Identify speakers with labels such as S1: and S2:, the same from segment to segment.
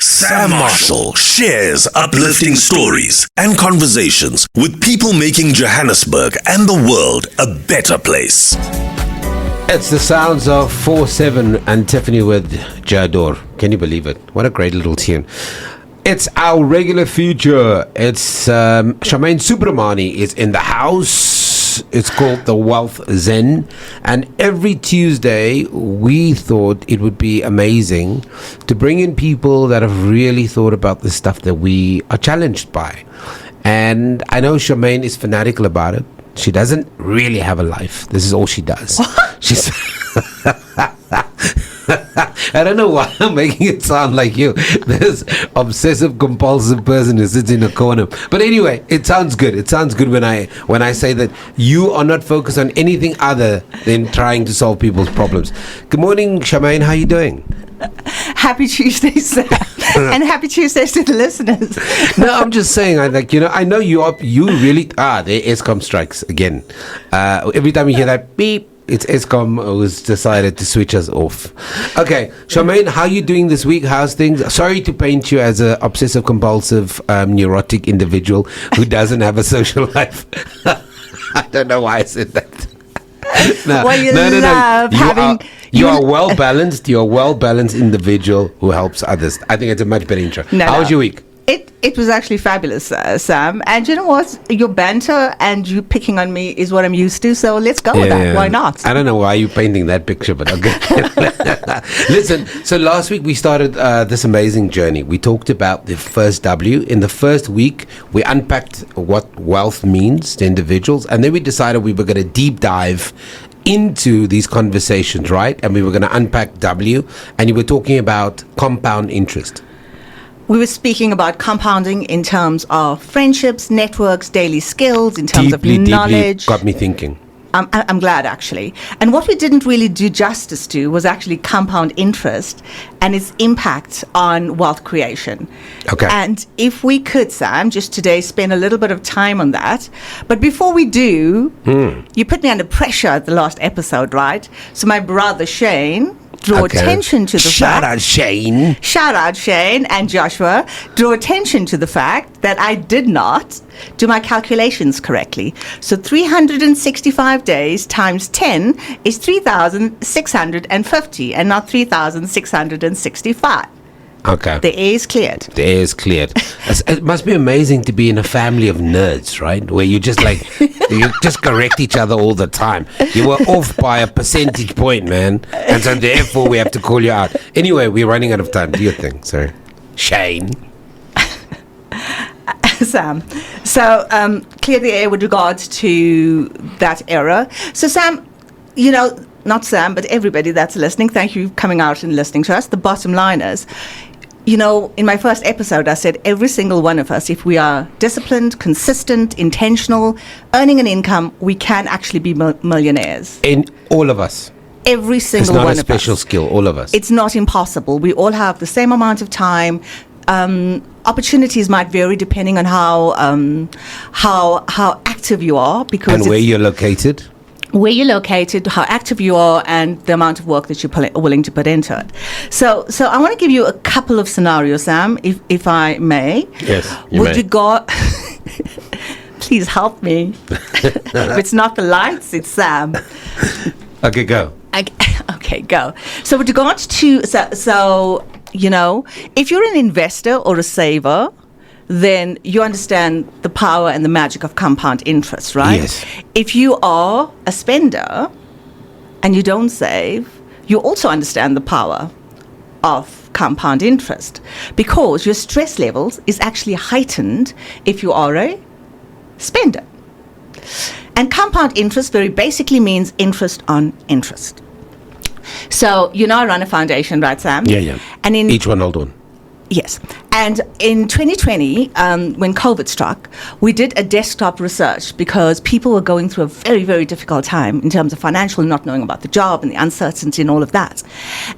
S1: Samm Marshall shares uplifting stories and conversations with people making Johannesburg and the world a better place.
S2: It's the sounds of 4-7 and Tiffany with Jador. Can you believe it? What a great little tune. It's our regular feature. It's Charmaine Soobramoney is in the house. It's called the Wealth Zen. And every Tuesday, we thought it would be amazing to bring in people that have really thought about the stuff that we are challenged by. And I know Charmaine is fanatical about it. She doesn't really have a life. This is all she does. She's I don't know why I'm making it sound like you, this obsessive compulsive person who sits in a corner. But anyway, it sounds good. It sounds good when I say that you are not focused on anything other than trying to solve people's problems. Good morning, Charmaine. How are you doing?
S3: Happy Tuesday, Sam. And happy Tuesdays to the listeners.
S2: No, I'm just saying, I know you really, there Eskom strikes again. Every time you hear that beep, it's Eskom who's decided to switch us off. Okay, Charmaine, how are you doing this week? How's things? Sorry to paint you as an obsessive compulsive neurotic individual who doesn't have a social life. I don't know why I said that.
S3: No.
S2: You are well balanced. You're a well balanced individual who helps others. I think it's a much better intro. How was your week?
S3: It was actually fabulous, Sam. And you know what? Your banter and you picking on me is what I'm used to. So let's go with that. Why not?
S2: I don't know why you're painting that picture, but okay. Listen, so last week we started this amazing journey. We talked about the first W. In the first week, we unpacked what wealth means to individuals. And then we decided we were going to deep dive into these conversations, right? And we were going to unpack W. And you were talking about compound interest.
S3: We were speaking about compounding in terms of friendships, networks, daily skills, in terms of knowledge.
S2: Got me thinking.
S3: I'm glad, actually. And what we didn't really do justice to was actually compound interest and its impact on wealth creation.
S2: Okay.
S3: And if we could, Sam, just today spend a little bit of time on that. But before we do, you put me under pressure at the last episode, right? So my brother Shane draw attention to the fact. Shout out Shane and Joshua. Draw attention to the fact that I did not do my calculations correctly. So 365 days times 10 is 3,650 and not 3,665.
S2: Okay.
S3: The air is cleared.
S2: The air is cleared. It must be amazing to be in a family of nerds, right? Where you just you just correct each other all the time. You were off by a percentage point, man. And so therefore we have to call you out. Anyway, we're running out of time. Do your thing, sorry. Shane.
S3: Sam. So clear the air with regards to that error. So Sam, not Sam, but everybody that's listening, thank you for coming out and listening to us. The bottom line is, in my first episode, I said every single one of us, if we are disciplined, consistent, intentional, earning an income, we can actually be millionaires.
S2: In all of us.
S3: Every single one of us.
S2: It's not a special skill, all of us.
S3: It's not impossible. We all have the same amount of time. Opportunities might vary depending on how active you are.
S2: And where you're located.
S3: Where you're located, how active you are, and the amount of work that you're willing to put into it. So I want to give you a couple of scenarios, Sam, if I may.
S2: Yes, you may.
S3: Please help me. If it's not the lights, it's Sam.
S2: Okay, go.
S3: Okay, go. So with regards to, if you're an investor or a saver, then you understand the power and the magic of compound interest, right?
S2: Yes.
S3: If you are a spender and you don't save, you also understand the power of compound interest because your stress levels is actually heightened if you are a spender. And compound interest very basically means interest on interest. So, I run a foundation, right, Sam?
S2: Yeah.
S3: And
S2: each one hold on.
S3: Yes. And in 2020, when COVID struck, we did a desktop research because people were going through a very, very difficult time in terms of financial, not knowing about the job and the uncertainty and all of that.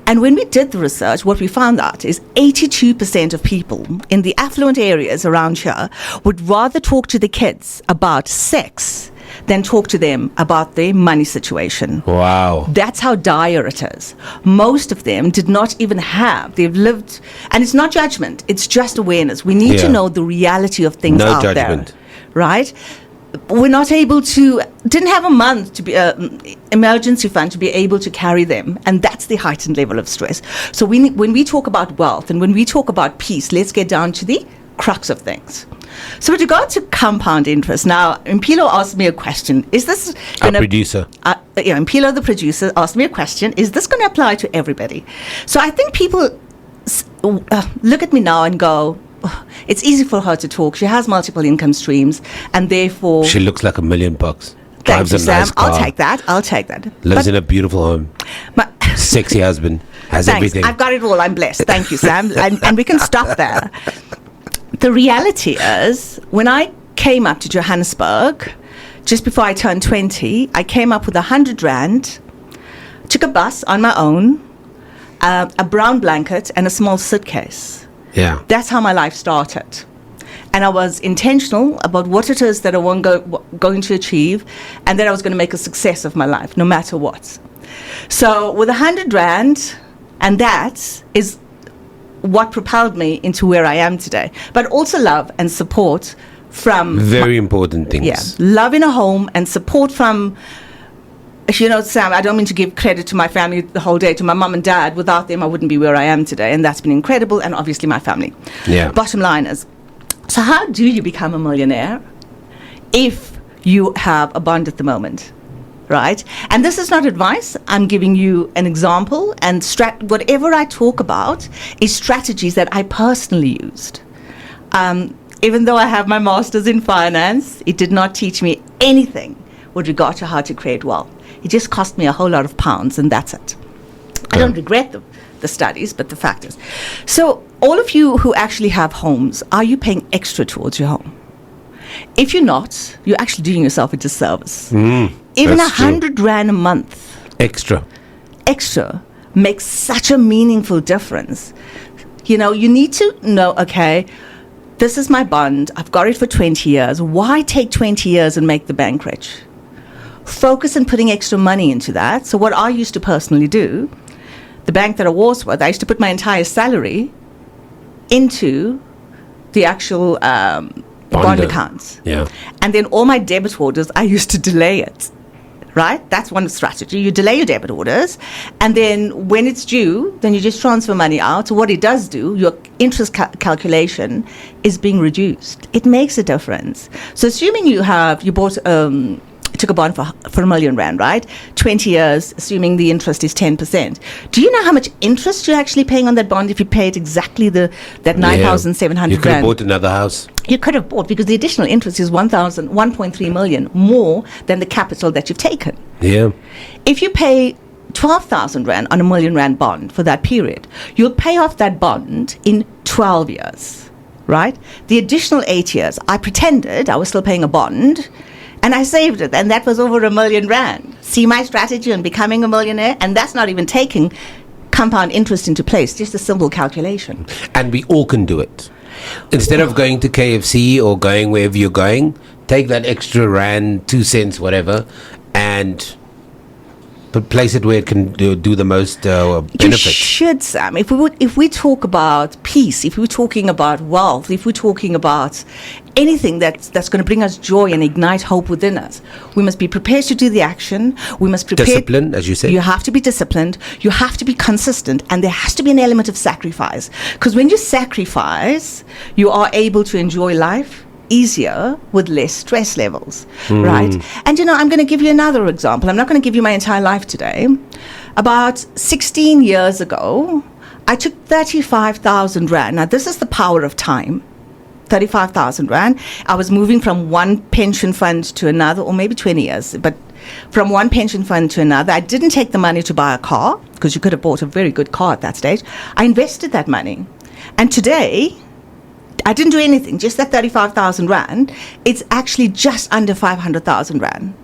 S3: And when we did the research, what we found out is 82% of people in the affluent areas around here would rather talk to the kids about sex than talk to them about their money situation.
S2: Wow.
S3: That's how dire it is. Most of them did not even have, they've lived, and it's not judgment, it's just awareness. We need to know the reality of things
S2: no
S3: out
S2: judgment.
S3: there. Right? We're not able to, didn't have a month to be, emergency fund to be able to carry them. And that's the heightened level of stress. So when we talk about wealth and when we talk about peace, let's get down to the crux of things. So with regard to compound interest, now, Mpilo asked me a question. Is this
S2: Our producer.
S3: Mpilo, the producer, asked me a question. Is this going to apply to everybody? So I think people look at me now and go, it's easy for her to talk. She has multiple income streams, and therefore
S2: She looks like $1 million.
S3: Thank
S2: Drives
S3: you,
S2: a nice
S3: Sam.
S2: car.
S3: I'll take that.
S2: Lives in a beautiful home. Sexy husband. Has
S3: Thanks.
S2: everything.
S3: I've got it all. I'm blessed. Thank you, Sam. and we can stop there. The reality is, when I came up to Johannesburg, just before I turned 20, I came up with 100 Rand, took a bus on my own, a brown blanket, and a small suitcase.
S2: Yeah.
S3: That's how my life started. And I was intentional about what it is that I was going to achieve, and that I was going to make a success of my life, no matter what. So with 100 Rand, and that is what propelled me into where I am today. But also love and support from...
S2: Very important things.
S3: Yeah, love in a home and support from... You know, Sam, I don't mean to give credit to my family the whole day, to my mum and dad. Without them, I wouldn't be where I am today. And that's been incredible. And obviously my family.
S2: Yeah.
S3: Bottom line is, so how do you become a millionaire if you have a bond at the moment? Right? And this is not advice. I'm giving you an example. And whatever I talk about is strategies that I personally used. Even though I have my master's in finance, it did not teach me anything with regard to how to create wealth. It just cost me a whole lot of pounds, and that's it. I don't regret the studies, but the fact is. So all of you who actually have homes, are you paying extra towards your home? If you're not, you're actually doing yourself a disservice. Even 100 Rand a month
S2: Extra
S3: makes such a meaningful difference. You know, you need to know, okay, this is my bond. I've got it for 20 years. Why take 20 years and make the bank rich? Focus on putting extra money into that. So what I used to personally do, the bank that I was with, I used to put my entire salary into the actual bond accounts.
S2: Yeah.
S3: And then all my debit orders, I used to delay it. Right? That's one strategy. You delay your debit orders, and then when it's due, then you just transfer money out. So what it does do, your interest calculation is being reduced. It makes a difference. So assuming you bought, took a bond for R1 million, right? 20 years, assuming the interest is 10%. Do you know how much interest you're actually paying on that bond if you paid exactly that 9,700
S2: You could have
S3: rand?
S2: bought another house.
S3: You could have bought, because the additional interest is 1.3 million more than the capital that you've taken.
S2: Yeah.
S3: If you pay 12,000 Rand on R1 million bond for that period, you'll pay off that bond in 12 years, right? The additional 8 years, I pretended I was still paying a bond, and I saved it, and that was over R1 million. See my strategy on becoming a millionaire? And that's not even taking compound interest into place, just a simple calculation.
S2: And we all can do it. Instead of going to KFC or going wherever you're going, take that extra Rand, 2 cents, whatever, and place it where it can do the most benefit.
S3: You should, Sam. If we talk about peace, if we're talking about wealth, if we're talking about anything that's going to bring us joy and ignite hope within us, we must be prepared to do the action. We must prepare.
S2: Discipline, as you said.
S3: You have to be disciplined. You have to be consistent, and there has to be an element of sacrifice. Because when you sacrifice, you are able to enjoy life easier with less stress levels, right? And I'm going to give you another example. I'm not going to give you my entire life today. About 16 years ago, I took 35,000 Rand. Now, this is the power of time. 35,000 Rand. I was moving from one pension fund to another, or maybe 20 years, but from one pension fund to another. I didn't take the money to buy a car, because you could have bought a very good car at that stage. I invested that money. And today, I didn't do anything, just that 35,000 Rand. It's actually just under 500,000 Rand.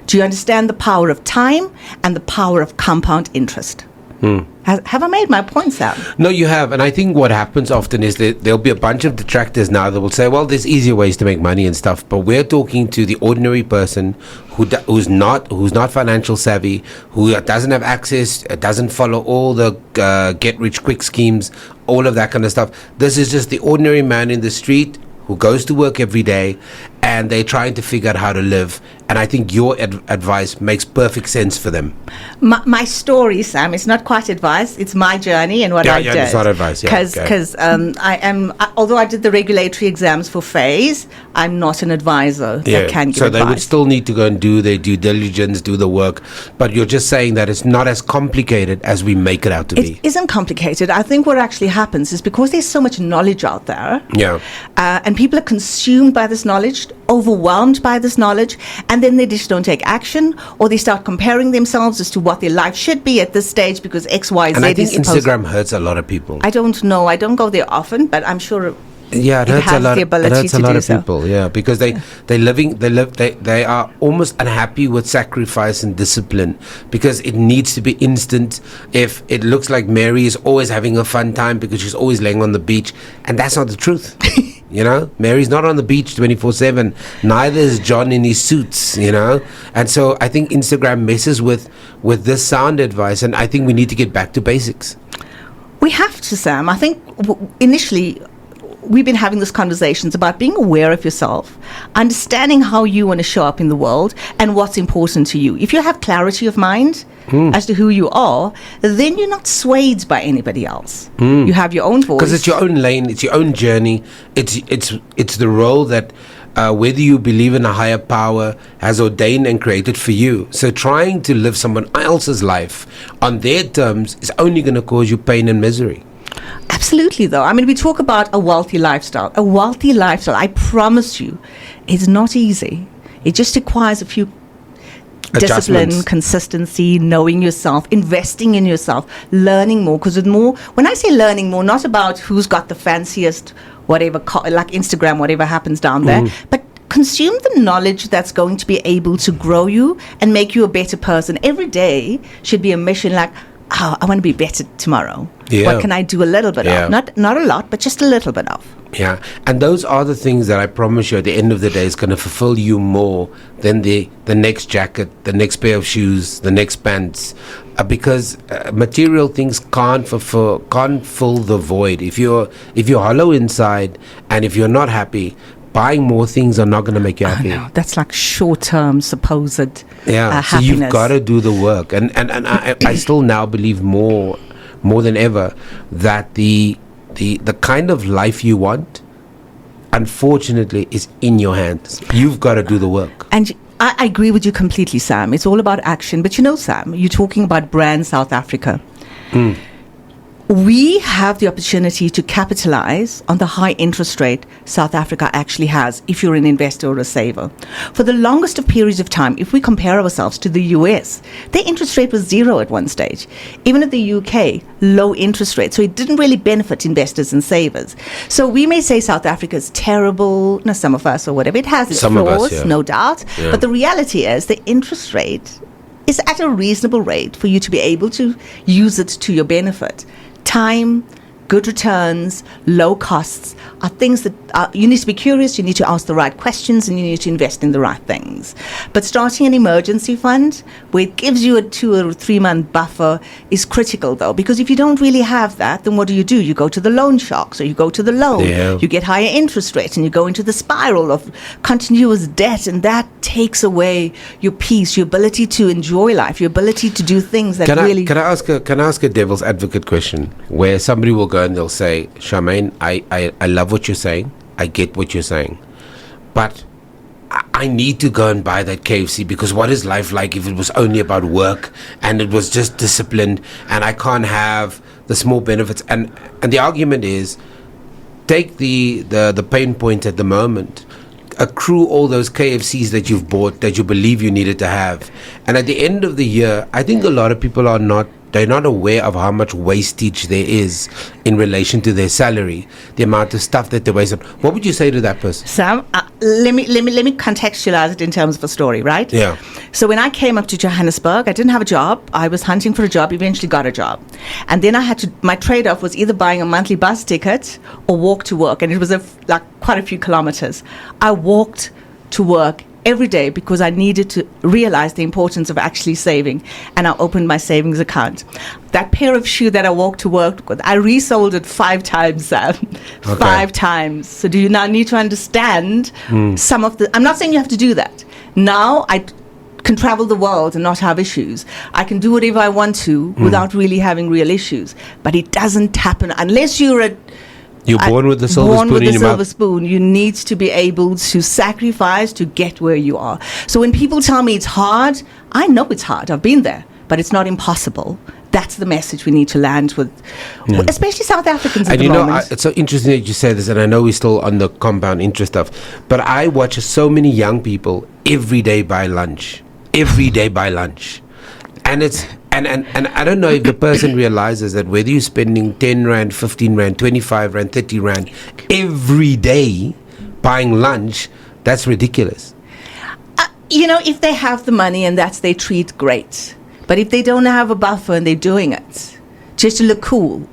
S3: Do you understand the power of time and the power of compound interest? Have I made my point, Sam?
S2: No, you have. And I think what happens often is that there'll be a bunch of detractors now that will say, well, there's easier ways to make money and stuff. But we're talking to the ordinary person who's not financial savvy, who doesn't have access, doesn't follow all the get-rich-quick schemes, all of that kind of stuff. This is just the ordinary man in the street who goes to work every day, and they're trying to figure out how to live. And I think your advice makes perfect sense for them.
S3: My story, Sam, it's not quite advice. It's my journey and what I did.
S2: It's not advice.
S3: Because although I did the regulatory exams for FAYS, I'm not an advisor that can give
S2: so
S3: advice.
S2: They would still need to go and do their due diligence, do the work. But you're just saying that it's not as complicated as we make it out to be.
S3: It isn't complicated. I think what actually happens is because there's so much knowledge out there, and people are consumed by this knowledge, overwhelmed by this knowledge, and then they just don't take action, or they start comparing themselves as to what their life should be at this stage because X, Y, Z.
S2: And I think Instagram hurts a lot of people.
S3: I don't know. I don't go there often, but I'm sure.
S2: Yeah, it hurts a lot. It hurts a lot of people. Yeah, because they are almost unhappy with sacrifice and discipline because it needs to be instant. If it looks like Mary is always having a fun time because she's always laying on the beach, and that's not the truth. You know, Mary's not on the beach 24/7. Neither is John in his suits. You know, and so I think Instagram messes with this sound advice, and I think we need to get back to basics.
S3: We have to, Sam. I think initially we've been having these conversations about being aware of yourself, understanding how you want to show up in the world and what's important to you. If you have clarity of mind as to who you are, then you're not swayed by anybody else. You have your own voice.
S2: Because it's your own lane, it's your own journey. It's the role that whether you believe in a higher power has ordained and created for you. So trying to live someone else's life on their terms is only going to cause you pain and misery.
S3: Absolutely, though. I mean, we talk about a wealthy lifestyle. A wealthy lifestyle, I promise you, is not easy. It just requires a few discipline, consistency, knowing yourself, investing in yourself, learning more. Because when I say learning more, not about who's got the fanciest, whatever, like Instagram, whatever happens down there, but consume the knowledge that's going to be able to grow you and make you a better person. Every day should be a mission like, I want to be better tomorrow.
S2: Yeah.
S3: What can I do a little bit of? Not a lot, but just a little bit of.
S2: Yeah, and those are the things that I promise you at the end of the day is going to fulfill you more than the next jacket, the next pair of shoes, the next pants, because material things can't fill the void. If you're hollow inside and if you're not happy, buying more things are not going to make you happy.
S3: No, that's like short-term supposed happiness.
S2: So you've got to do the work, and I still now believe more than ever that the kind of life you want, unfortunately, is in your hands. You've got to do the work.
S3: And I agree with you completely, Sam. It's all about action. But you know, Sam, you're talking about brand South Africa. We have the opportunity to capitalize on the high interest rate South Africa actually has if you're an investor or a saver. For the longest of periods of time, if we compare ourselves to the US, their interest rate was zero at one stage. Even at the UK, low interest rate. So it didn't really benefit investors and savers. So we may say South Africa is terrible, no, some of us or whatever. It has its flaws, no doubt. Yeah. But the reality is the interest rate is at a reasonable rate for you to be able to use it to your benefit. Time, good returns, low costs are things that you need to be curious, you need to ask the right questions, and you need to invest in the right things. But starting an emergency fund where it gives you a 2 or 3 month buffer is critical, though, because if you don't really have that, then what do? You go to the loan sharks, or you go to the loan, you get higher interest rates, and you go into the spiral of continuous debt, and that takes away your peace, your ability to enjoy life, your ability to do things that Can
S2: I ask a devil's advocate question where somebody will go and they'll say, Charmaine, I love what you're saying. I get what you're saying. But I need to go and buy that KFC because what is life like if it was only about work and it was just disciplined and I can't have the small benefits? And the argument is, take the pain point at the moment, accrue all those KFCs that you've bought that you believe you needed to have, and at the end of the year, I think a lot of people are not They're not aware of how much wastage there is in relation to their salary, the amount of stuff that they waste on. What would you say to that person?
S3: Sam, let me contextualize it in terms of a story, right?
S2: Yeah.
S3: So when I came up to Johannesburg, I didn't have a job. I was hunting for a job, eventually got a job. And then my trade-off was either buying a monthly bus ticket or walk to work. And it was quite a few kilometers. I walked to work every day because I needed to realize the importance of actually saving, and I opened my savings account. That pair of shoe that I walked to work with, I resold it 5 times, Sam. Okay. 5 times. So do you now need to understand some of the... I'm not saying you have to do that. Now I can travel the world and not have issues. I can do whatever I want to without really having real issues. But it doesn't happen unless you're born with the silver spoon in your mouth. You need to be able to sacrifice to get where you are. So when people tell me it's hard, I know it's hard. I've been there, but it's not impossible. That's the message we need to land with, especially South Africans at the moment.
S2: It's so interesting that you say this, and I know we're still on the compound interest stuff, but I watch so many young people every day buy lunch. And it's... And I don't know if the person realizes that whether you're spending 10 Rand, 15 Rand, 25 Rand, 30 Rand every day buying lunch, that's ridiculous.
S3: If they have the money and that's their treat, great. But if they don't have a buffer and they're doing it just to look cool,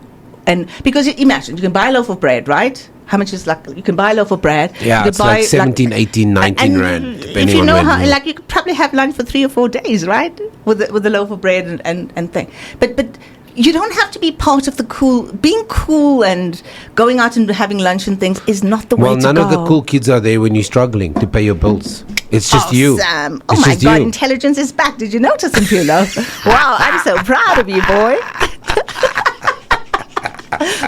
S3: and because imagine, you can buy a loaf of bread, right? How much is you can buy a loaf of bread.
S2: Yeah, it's like 17, 18, 19 Rand, depending
S3: if you
S2: on
S3: know
S2: when.
S3: you could probably have lunch for 3 or 4 days, right? With a loaf of bread and thing. But you don't have to be part of the cool. Being cool and going out and having lunch and things is not the way to go.
S2: Well, none of the cool kids are there when you're struggling to pay your bills. It's just you.
S3: Sam. Oh my God, intelligence is back. Did you notice, Impulo? Wow, I'm so proud of you, boy.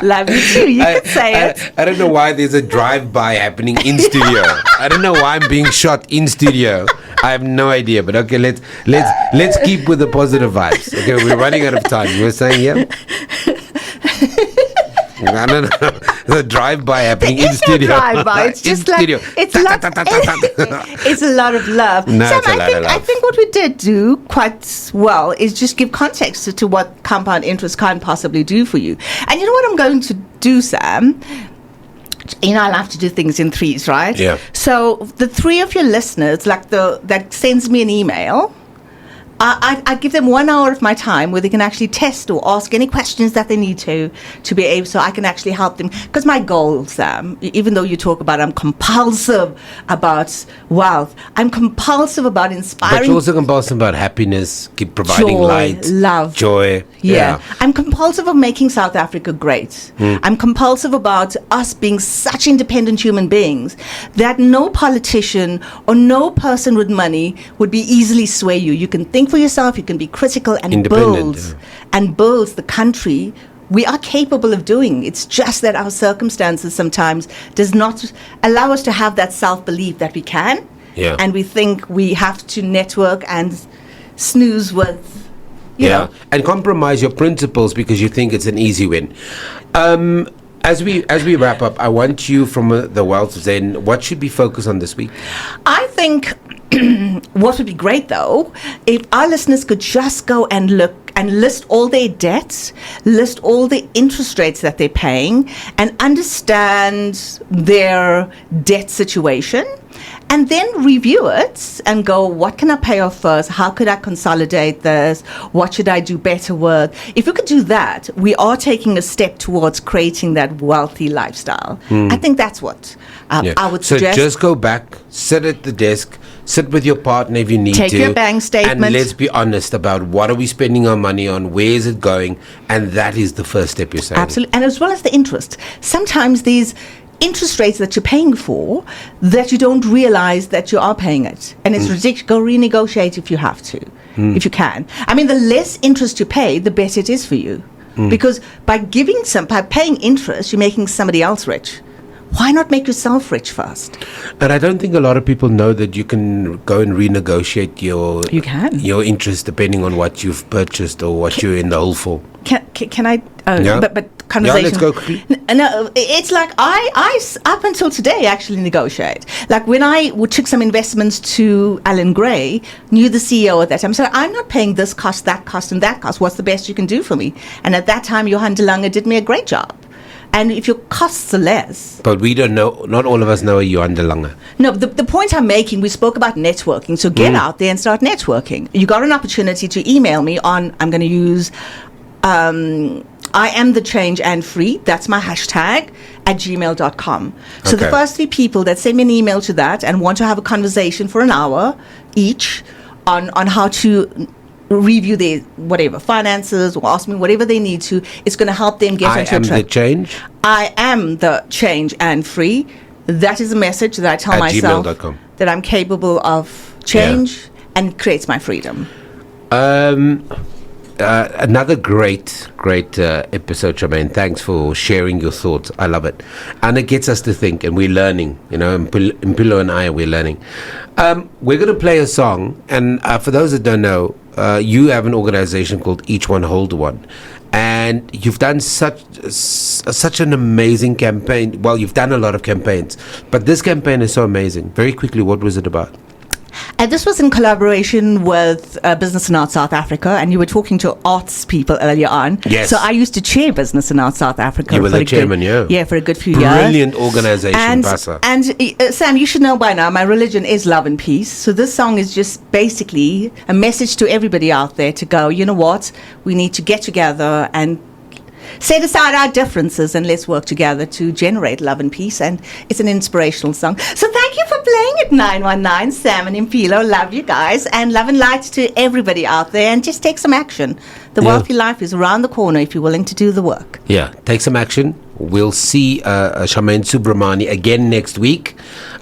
S3: Love you too. You can say it.
S2: I don't know why there's a drive-by happening in studio. I don't know why I'm being shot in studio. I have no idea. But okay, let's keep with the positive vibes. Okay, we're running out of time. You were saying, yeah? I don't know. The drive-by happening in studio.
S3: Drive-by. It's just studio. It's a lot of love.
S2: No,
S3: Sam,
S2: it's a lot of love.
S3: I think what we did do quite well is just give context to what compound interest can't possibly do for you. And you know what I'm going to do, Sam? I love to do things in threes, right?
S2: Yeah.
S3: So the 3 of your listeners, that sends me an email, I give them 1 hour of my time where they can actually test or ask any questions that they need to be able, so I can actually help them. Because my goal, Sam, even though you talk about I'm compulsive about wealth, I'm compulsive about inspiring.
S2: But you're also compulsive about happiness, keep providing
S3: joy,
S2: light,
S3: love,
S2: joy.
S3: Yeah. I'm compulsive of making South Africa great. I'm compulsive about us being such independent human beings that no politician or no person with money would be easily sway you. You can think for yourself, you can be critical and build the country. We are capable of doing. It's just that our circumstances sometimes does not allow us to have that self-belief that we can.
S2: Yeah.
S3: And we think we have to network and snooze with, you know.
S2: And compromise your principles because you think it's an easy win. As we wrap up, I want you from the Wealth Zen, what should be focused on this week?
S3: I think what would be great, though, if our listeners could just go and look and list all their debts, list all the interest rates that they're paying, and understand their debt situation, and then review it and go, what can I pay off first? How could I consolidate this? What should I do better with? If we could do that, we are taking a step towards creating that wealthy lifestyle. I think that's what I would suggest.
S2: So just go back, sit at the desk, sit with your partner if you need to.
S3: Take your bank statement.
S2: And let's be honest about what are we spending our money on, where is it going, and that is the first step you're saying.
S3: Absolutely. And as well as the interest. Sometimes these interest rates that you're paying for, that you don't realize that you are paying it. And it's ridiculous. Go renegotiate if you have to, if you can. I mean, the less interest you pay, the better it is for you. Because by paying interest, you're making somebody else rich. Why not make yourself rich first?
S2: And I don't think a lot of people know that you can go and renegotiate your interest depending on what you've purchased or what you're in the hole for.
S3: Can I?
S2: Yeah.
S3: But conversation.
S2: let's go quickly.
S3: No, it's like I up until today actually negotiate. Like when I took some investments to Alan Gray, knew the CEO at that time, said, I'm not paying this cost, that cost, and that cost. What's the best you can do for me? And at that time, Johan de Lange did me a great job. And if your costs are less.
S2: But we don't know, not all of us know a Johan de Lange.
S3: No, the point I'm making, we spoke about networking. So get out there and start networking. You got an opportunity to email me on, I'm going to use, I am the change and free. That's my hashtag at gmail.com. So the first 3 people that send me an email to that and want to have a conversation for an hour each on how to review their whatever finances or ask me whatever they need to, it's going to help them get onto a track.
S2: I am the change.
S3: I am the change and free. That is a message that I tell
S2: at
S3: myself
S2: gmail.com.
S3: that I'm capable of change and it creates my freedom.
S2: Another great episode, Charmaine. Thanks for sharing your thoughts. I love it. And it gets us to think, and we're learning. You know, Mpilo and I, we're learning. We're going to play a song, and for those that don't know, you have an organization called Each One Hold One. And you've done such an amazing campaign. Well, you've done a lot of campaigns, but this campaign is so amazing. Very quickly, what was it about?
S3: And this was in collaboration with Business and Arts South Africa, and you were talking to arts people earlier on.
S2: Yes.
S3: So I used to chair Business and Arts South Africa.
S2: You were the chairman,
S3: Yeah, for a good few years.
S2: Brilliant organization, Basa.
S3: And Sam, you should know by now, my religion is love and peace. So this song is just basically a message to everybody out there to go, you know what, we need to get together and set aside our differences and let's work together to generate love and peace. And it's an inspirational song. So thank you for playing at 919, Samm and Mpilo. Love you guys. And love and light to everybody out there. And just take some action. The wealthy life is around the corner if you're willing to do the work.
S2: Yeah, take some action. We'll see Charmaine Soobramoney again next week.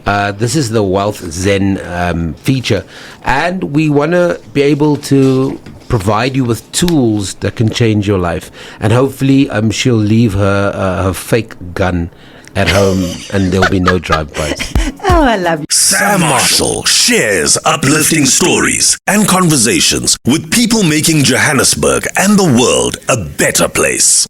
S2: This is the Wealth Zen feature. And we want to be able to provide you with tools that can change your life. And hopefully she'll leave her fake gun at home and there'll be no drive-bys.
S3: Oh, I love you.
S1: Samm Marshall shares uplifting stories and conversations with people making Johannesburg and the world a better place.